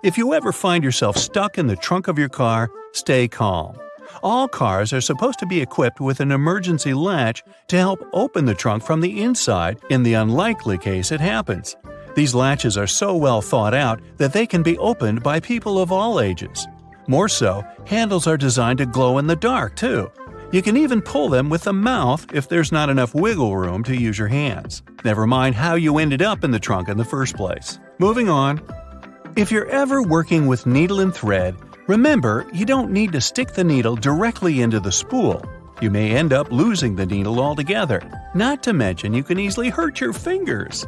If you ever find yourself stuck in the trunk of your car, stay calm. All cars are supposed to be equipped with an emergency latch to help open the trunk from the inside in the unlikely case it happens. These latches are so well thought out that they can be opened by people of all ages. More so, handles are designed to glow in the dark, too. You can even pull them with the mouth if there's not enough wiggle room to use your hands. Never mind how you ended up in the trunk in the first place. Moving on. If you're ever working with needle and thread, remember you don't need to stick the needle directly into the spool. You may end up losing the needle altogether. Not to mention you can easily hurt your fingers.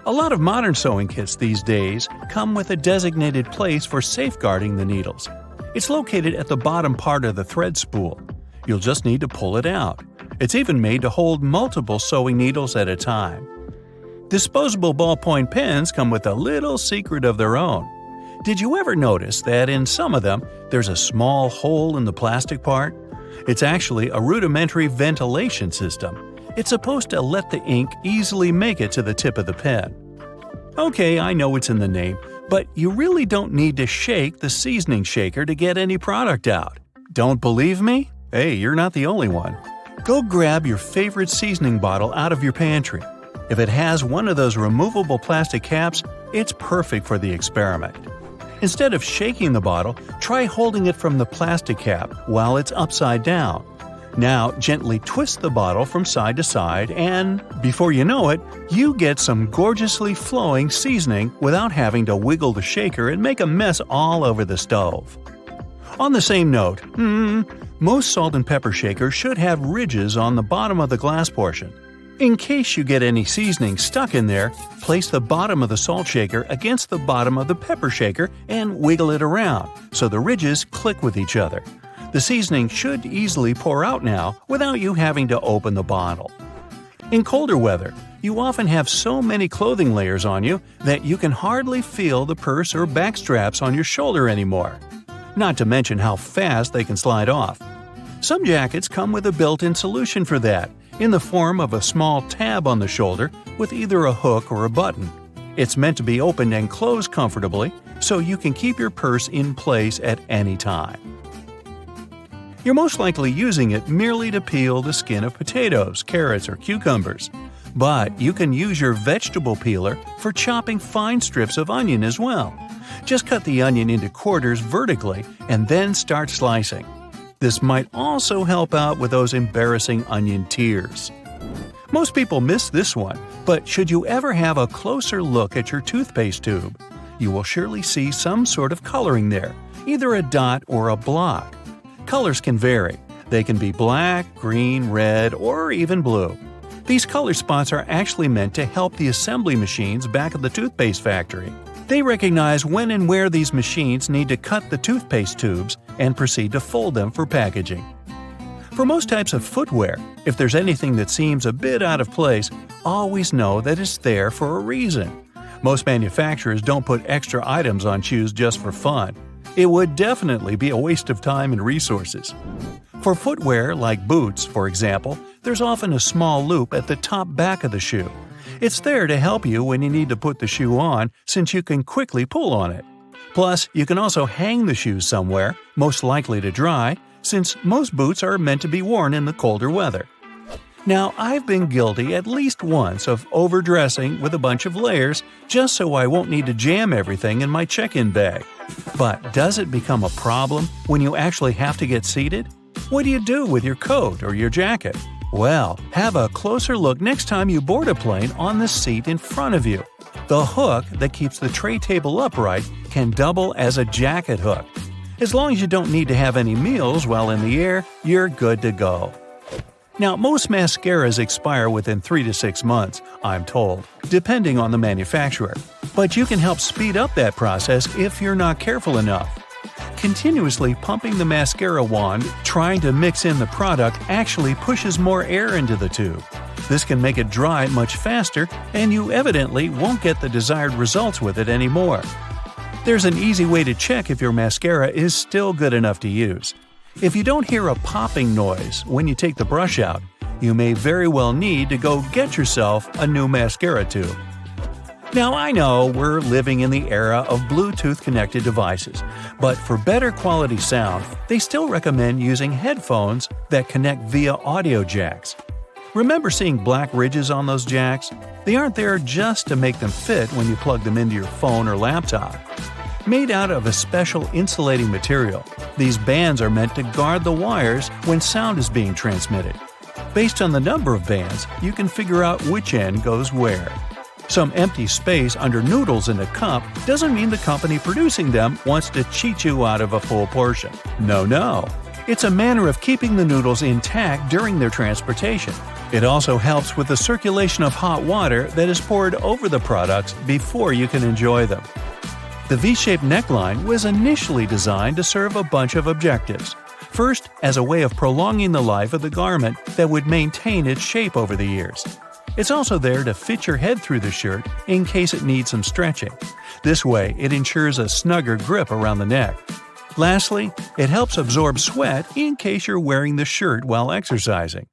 A lot of modern sewing kits these days come with a designated place for safeguarding the needles. It's located at the bottom part of the thread spool. You'll just need to pull it out. It's even made to hold multiple sewing needles at a time. Disposable ballpoint pens come with a little secret of their own. Did you ever notice that in some of them there's a small hole in the plastic part? It's actually a rudimentary ventilation system. It's supposed to let the ink easily make it to the tip of the pen. Okay, I know it's in the name, but you really don't need to shake the seasoning shaker to get any product out. Don't believe me? Hey, you're not the only one. Go grab your favorite seasoning bottle out of your pantry. If it has one of those removable plastic caps, it's perfect for the experiment. Instead of shaking the bottle, try holding it from the plastic cap while it's upside down. Now, gently twist the bottle from side to side and, before you know it, you get some gorgeously flowing seasoning without having to wiggle the shaker and make a mess all over the stove. On the same note, most salt and pepper shakers should have ridges on the bottom of the glass portion. In case you get any seasoning stuck in there, place the bottom of the salt shaker against the bottom of the pepper shaker and wiggle it around so the ridges click with each other. The seasoning should easily pour out now without you having to open the bottle. In colder weather, you often have so many clothing layers on you that you can hardly feel the purse or back straps on your shoulder anymore. Not to mention how fast they can slide off. Some jackets come with a built-in solution for that, in the form of a small tab on the shoulder with either a hook or a button. It's meant to be opened and closed comfortably, so you can keep your purse in place at any time. You're most likely using it merely to peel the skin of potatoes, carrots, or cucumbers. But you can use your vegetable peeler for chopping fine strips of onion as well. Just cut the onion into quarters vertically and then start slicing. This might also help out with those embarrassing onion tears. Most people miss this one, but should you ever have a closer look at your toothpaste tube, you will surely see some sort of coloring there, either a dot or a block. Colors can vary. They can be black, green, red, or even blue. These color spots are actually meant to help the assembly machines back at the toothpaste factory. They recognize when and where these machines need to cut the toothpaste tubes and proceed to fold them for packaging. For most types of footwear, if there's anything that seems a bit out of place, always know that it's there for a reason. Most manufacturers don't put extra items on shoes just for fun. It would definitely be a waste of time and resources. For footwear like boots, for example, there's often a small loop at the top back of the shoe. It's there to help you when you need to put the shoe on, since you can quickly pull on it. Plus, you can also hang the shoes somewhere, most likely to dry, since most boots are meant to be worn in the colder weather. Now, I've been guilty at least once of overdressing with a bunch of layers just so I won't need to jam everything in my check-in bag. But does it become a problem when you actually have to get seated? What do you do with your coat or your jacket? Well, have a closer look next time you board a plane on the seat in front of you. The hook that keeps the tray table upright can double as a jacket hook. As long as you don't need to have any meals while in the air, you're good to go. Now, most mascaras expire within 3 to 6 months, I'm told, depending on the manufacturer. But you can help speed up that process if you're not careful enough. Continuously pumping the mascara wand, trying to mix in the product actually pushes more air into the tube. This can make it dry much faster, and you evidently won't get the desired results with it anymore. There's an easy way to check if your mascara is still good enough to use. If you don't hear a popping noise when you take the brush out, you may very well need to go get yourself a new mascara tube. Now I know we're living in the era of Bluetooth-connected devices, but for better quality sound, they still recommend using headphones that connect via audio jacks. Remember seeing black ridges on those jacks? They aren't there just to make them fit when you plug them into your phone or laptop. Made out of a special insulating material, these bands are meant to guard the wires when sound is being transmitted. Based on the number of bands, you can figure out which end goes where. Some empty space under noodles in a cup doesn't mean the company producing them wants to cheat you out of a full portion. No. It's a manner of keeping the noodles intact during their transportation. It also helps with the circulation of hot water that is poured over the products before you can enjoy them. The V-shaped neckline was initially designed to serve a bunch of objectives. First, as a way of prolonging the life of the garment that would maintain its shape over the years. It's also there to fit your head through the shirt in case it needs some stretching. This way, it ensures a snugger grip around the neck. Lastly, it helps absorb sweat in case you're wearing the shirt while exercising.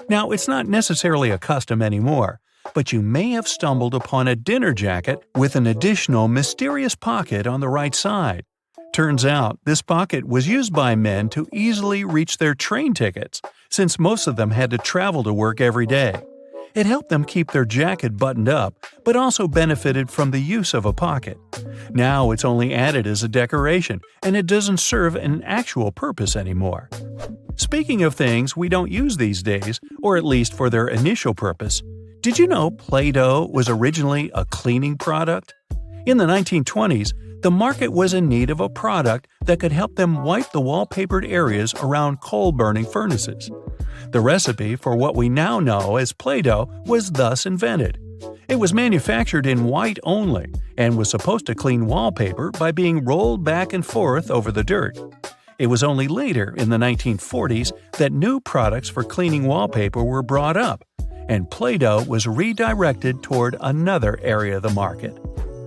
Now, it's not necessarily a custom anymore, but you may have stumbled upon a dinner jacket with an additional mysterious pocket on the right side. Turns out, this pocket was used by men to easily reach their train tickets, since most of them had to travel to work every day. It helped them keep their jacket buttoned up, but also benefited from the use of a pocket. Now it's only added as a decoration, and it doesn't serve an actual purpose anymore. Speaking of things we don't use these days, or at least for their initial purpose, did you know Play-Doh was originally a cleaning product? In the 1920s, the market was in need of a product that could help them wipe the wallpapered areas around coal-burning furnaces. The recipe for what we now know as Play-Doh was thus invented. It was manufactured in white only and was supposed to clean wallpaper by being rolled back and forth over the dirt. It was only later, in the 1940s, that new products for cleaning wallpaper were brought up, and Play-Doh was redirected toward another area of the market.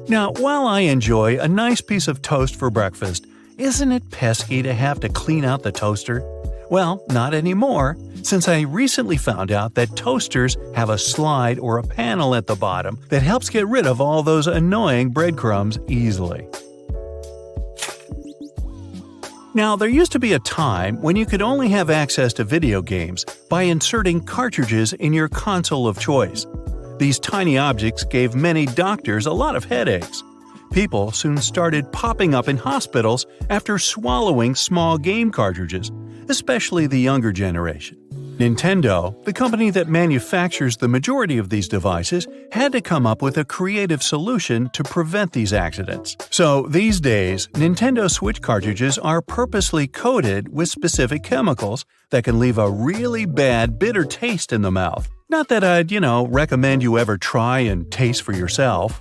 Now, while I enjoy a nice piece of toast for breakfast, isn't it pesky to have to clean out the toaster? Well, not anymore, since I recently found out that toasters have a slide or a panel at the bottom that helps get rid of all those annoying breadcrumbs easily. Now, there used to be a time when you could only have access to video games by inserting cartridges in your console of choice. These tiny objects gave many doctors a lot of headaches. People soon started popping up in hospitals after swallowing small game cartridges, especially the younger generation. Nintendo, the company that manufactures the majority of these devices, had to come up with a creative solution to prevent these accidents. So these days, Nintendo Switch cartridges are purposely coated with specific chemicals that can leave a really bad bitter taste in the mouth. Not that I'd, recommend you ever try and taste for yourself.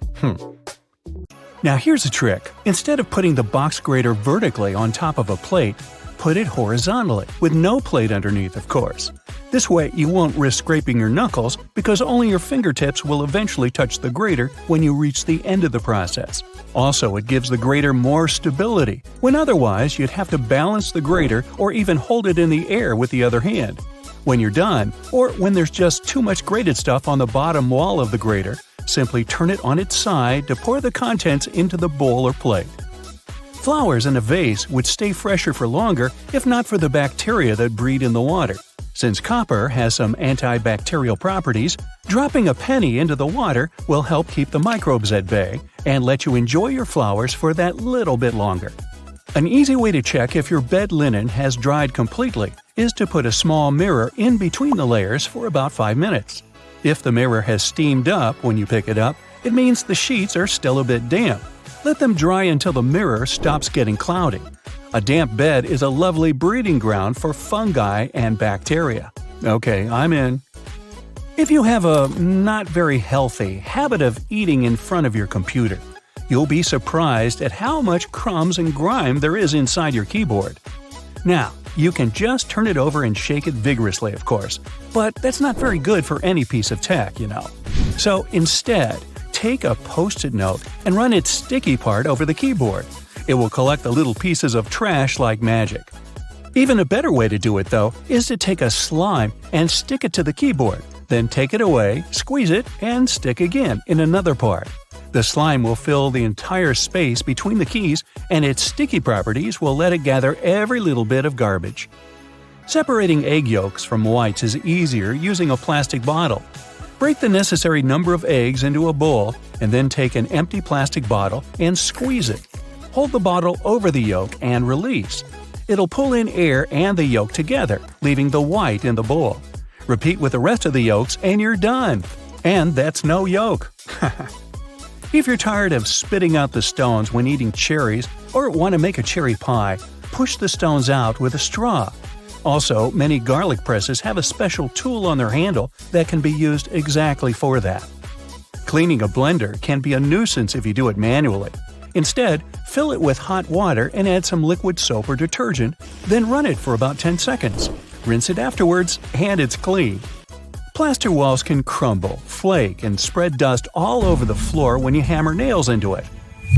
Now here's a trick. Instead of putting the box grater vertically on top of a plate, put it horizontally, with no plate underneath, of course. This way you won't risk scraping your knuckles because only your fingertips will eventually touch the grater when you reach the end of the process. Also, it gives the grater more stability, when otherwise you'd have to balance the grater or even hold it in the air with the other hand. When you're done, or when there's just too much grated stuff on the bottom wall of the grater, simply turn it on its side to pour the contents into the bowl or plate. Flowers in a vase would stay fresher for longer if not for the bacteria that breed in the water. Since copper has some antibacterial properties, dropping a penny into the water will help keep the microbes at bay and let you enjoy your flowers for that little bit longer. An easy way to check if your bed linen has dried completely is to put a small mirror in between the layers for about 5 minutes. If the mirror has steamed up when you pick it up, it means the sheets are still a bit damp. Let them dry until the mirror stops getting cloudy. A damp bed is a lovely breeding ground for fungi and bacteria. Okay, I'm in. If you have a not very healthy habit of eating in front of your computer, you'll be surprised at how much crumbs and grime there is inside your keyboard. Now, you can just turn it over and shake it vigorously, of course, but that's not very good for any piece of tech, So instead, take a Post-it note and run its sticky part over the keyboard. It will collect the little pieces of trash like magic. Even a better way to do it, though, is to take a slime and stick it to the keyboard. Then take it away, squeeze it, and stick again in another part. The slime will fill the entire space between the keys, and its sticky properties will let it gather every little bit of garbage. Separating egg yolks from whites is easier using a plastic bottle. Break the necessary number of eggs into a bowl, and then take an empty plastic bottle and squeeze it. Hold the bottle over the yolk and release. It'll pull in air and the yolk together, leaving the white in the bowl. Repeat with the rest of the yolks and you're done. And that's no yolk. If you're tired of spitting out the stones when eating cherries or want to make a cherry pie, push the stones out with a straw. Also, many garlic presses have a special tool on their handle that can be used exactly for that. Cleaning a blender can be a nuisance if you do it manually. Instead, fill it with hot water and add some liquid soap or detergent, then run it for about 10 seconds. Rinse it afterwards, and it's clean. Plaster walls can crumble, flake, and spread dust all over the floor when you hammer nails into it.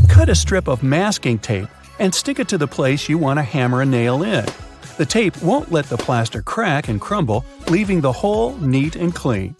Cut a strip of masking tape and stick it to the place you want to hammer a nail in. The tape won't let the plaster crack and crumble, leaving the hole neat and clean.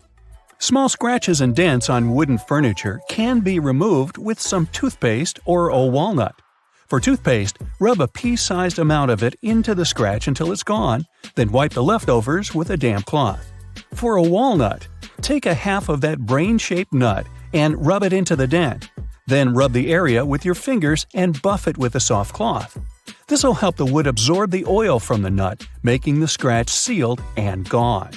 Small scratches and dents on wooden furniture can be removed with some toothpaste or a walnut. For toothpaste, rub a pea-sized amount of it into the scratch until it's gone, then wipe the leftovers with a damp cloth. For a walnut, take a half of that brain-shaped nut and rub it into the dent. Then rub the area with your fingers and buff it with a soft cloth. This will help the wood absorb the oil from the nut, making the scratch sealed and gone.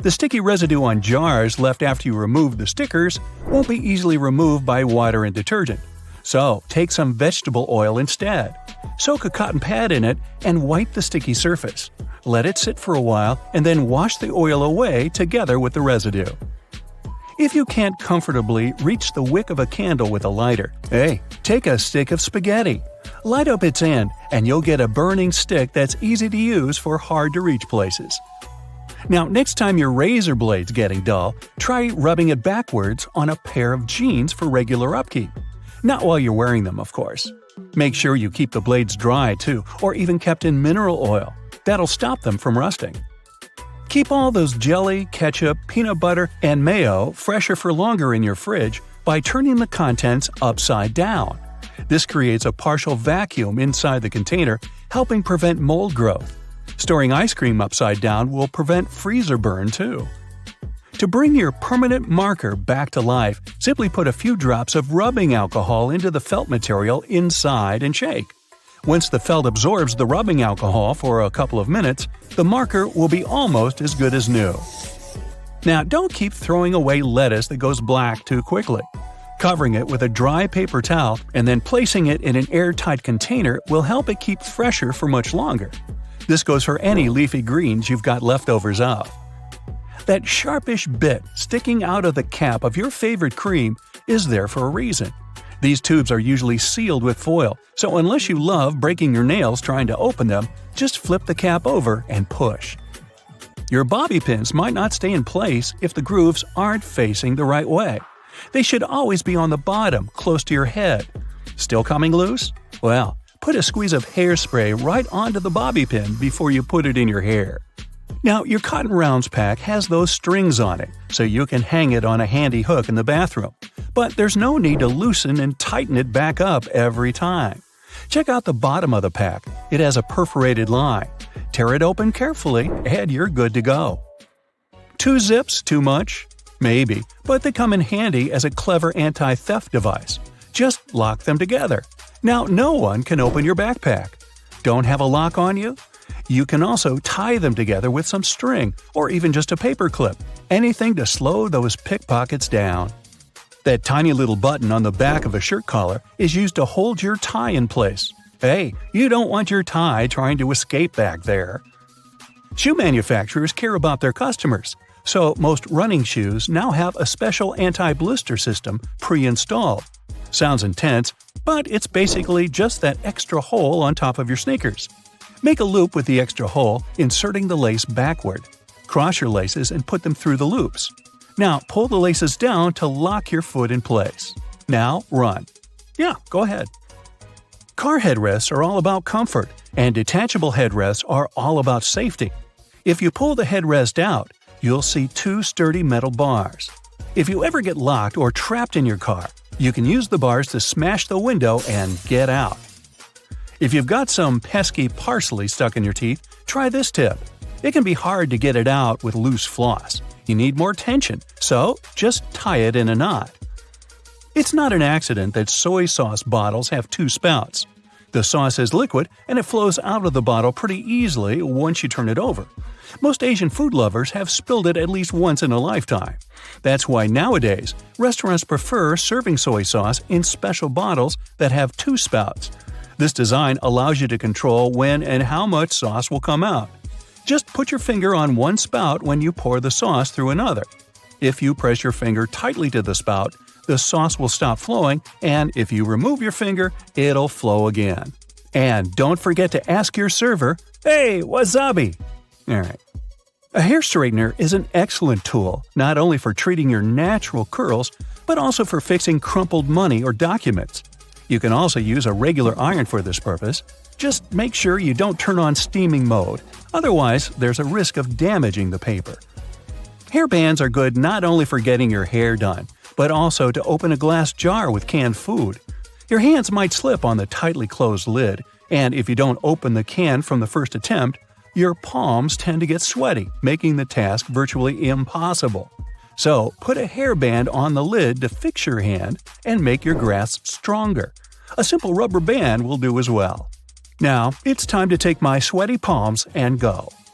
The sticky residue on jars left after you remove the stickers won't be easily removed by water and detergent. So, take some vegetable oil instead. Soak a cotton pad in it and wipe the sticky surface. Let it sit for a while and then wash the oil away together with the residue. If you can't comfortably reach the wick of a candle with a lighter, take a stick of spaghetti. Light up its end and you'll get a burning stick that's easy to use for hard-to-reach places. Now, next time your razor blade's getting dull, try rubbing it backwards on a pair of jeans for regular upkeep. Not while you're wearing them, of course. Make sure you keep the blades dry, too, or even kept in mineral oil. That'll stop them from rusting. Keep all those jelly, ketchup, peanut butter, and mayo fresher for longer in your fridge by turning the contents upside down. This creates a partial vacuum inside the container, helping prevent mold growth. Storing ice cream upside down will prevent freezer burn, too. To bring your permanent marker back to life, simply put a few drops of rubbing alcohol into the felt material inside and shake. Once the felt absorbs the rubbing alcohol for a couple of minutes, the marker will be almost as good as new. Now, don't keep throwing away lettuce that goes black too quickly. Covering it with a dry paper towel and then placing it in an airtight container will help it keep fresher for much longer. This goes for any leafy greens you've got leftovers of. That sharpish bit sticking out of the cap of your favorite cream is there for a reason. These tubes are usually sealed with foil, so unless you love breaking your nails trying to open them, just flip the cap over and push. Your bobby pins might not stay in place if the grooves aren't facing the right way. They should always be on the bottom, close to your head. Still coming loose? Well, put a squeeze of hairspray right onto the bobby pin before you put it in your hair. Now, your cotton rounds pack has those strings on it, so you can hang it on a handy hook in the bathroom. But there's no need to loosen and tighten it back up every time. Check out the bottom of the pack. It has a perforated line. Tear it open carefully, and you're good to go. 2 zips too much? Maybe, but they come in handy as a clever anti-theft device. Just lock them together. Now no one can open your backpack. Don't have a lock on you? You can also tie them together with some string, or even just a paper clip. Anything to slow those pickpockets down. That tiny little button on the back of a shirt collar is used to hold your tie in place. Hey, you don't want your tie trying to escape back there. Shoe manufacturers care about their customers, so most running shoes now have a special anti-blister system pre-installed. Sounds intense, but it's basically just that extra hole on top of your sneakers. Make a loop with the extra hole, inserting the lace backward. Cross your laces and put them through the loops. Now pull the laces down to lock your foot in place. Now run. Yeah, go ahead. Car headrests are all about comfort, and detachable headrests are all about safety. If you pull the headrest out, you'll see 2 sturdy metal bars. If you ever get locked or trapped in your car, You can use the bars to smash the window and get out. If you've got some pesky parsley stuck in your teeth, try this tip. It can be hard to get it out with loose floss. You need more tension, so just tie it in a knot. It's not an accident that soy sauce bottles have two spouts. The sauce is liquid and it flows out of the bottle pretty easily once you turn it over. Most Asian food lovers have spilled it at least once in a lifetime. That's why nowadays, restaurants prefer serving soy sauce in special bottles that have two spouts. This design allows you to control when and how much sauce will come out. Just put your finger on one spout when you pour the sauce through another. If you press your finger tightly to the spout, the sauce will stop flowing, and if you remove your finger, it'll flow again. And don't forget to ask your server, "Hey, wasabi!" Alright. A hair straightener is an excellent tool, not only for treating your natural curls, but also for fixing crumpled money or documents. You can also use a regular iron for this purpose. Just make sure you don't turn on steaming mode, otherwise there's a risk of damaging the paper. Hair bands are good not only for getting your hair done, but also to open a glass jar with canned food. Your hands might slip on the tightly closed lid, and if you don't open the can from the first attempt, your palms tend to get sweaty, making the task virtually impossible. So, put a hairband on the lid to fix your hand and make your grasp stronger. A simple rubber band will do as well. Now, it's time to take my sweaty palms and go.